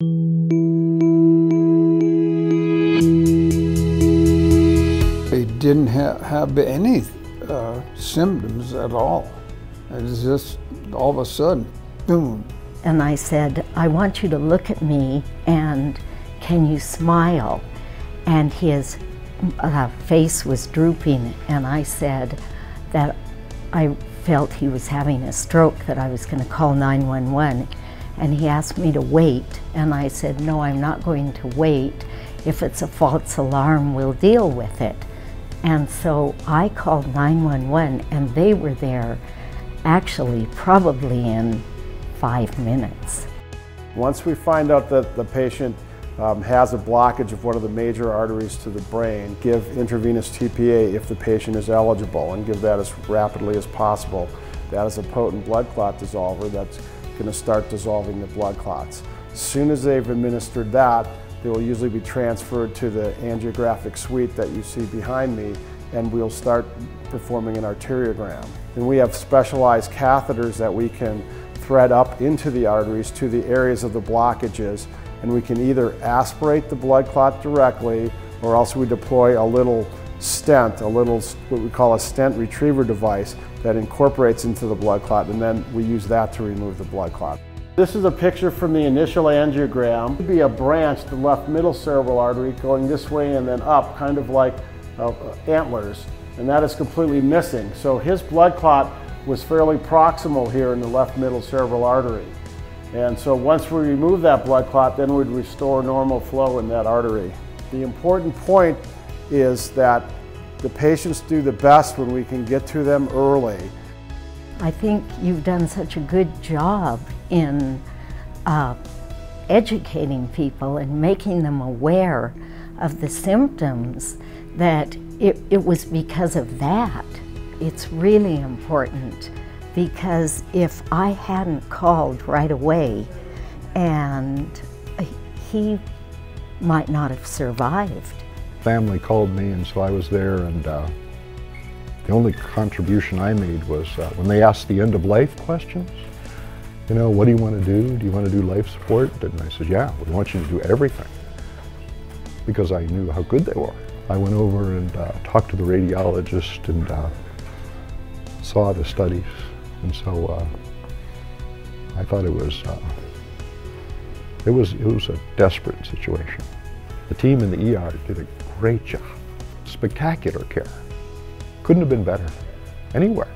He didn't have any symptoms at all. It was just all of a sudden, boom. And I said, I want you to look at me and can you smile? And his face was drooping, and I said that I felt he was having a stroke, that I was going to call 911. And he asked me to wait, and I said, no, I'm not going to wait. If it's a false alarm, we'll deal with it. And so I called 911, and they were there actually probably in 5 minutes. Once we find out that the patient has a blockage of one of the major arteries to the brain, give intravenous TPA if the patient is eligible, and give that as rapidly as possible. That is a potent blood clot dissolver that's going to start dissolving the blood clots. As soon as they've administered that, they will usually be transferred to the angiographic suite that you see behind me, and we'll start performing an arteriogram. And we have specialized catheters that we can thread up into the arteries to the areas of the blockages, and we can either aspirate the blood clot directly, or else we deploy a little stent, what we call a stent retriever device that incorporates into the blood clot, and then we use that to remove the blood clot. This is a picture from the initial angiogram. It would be a branch, the left middle cerebral artery, going this way and then up, kind of like antlers, and that is completely missing. So his blood clot was fairly proximal here in the left middle cerebral artery. And so once we remove that blood clot, then we'd restore normal flow in that artery. The important point is that the patients do the best when we can get to them early. I think you've done such a good job in educating people and making them aware of the symptoms, that it was because of that. It's really important, because if I hadn't called right away, and he might not have survived. Family called me, and so I was there, and the only contribution I made was when they asked the end-of-life questions, you know, what do you want to do? Do you want to do life support? And I said, yeah, we want you to do everything, because I knew how good they were. I went over and talked to the radiologist and saw the studies, and so I thought it was a desperate situation. The team in the ER did a great job, spectacular care. Couldn't have been better anywhere.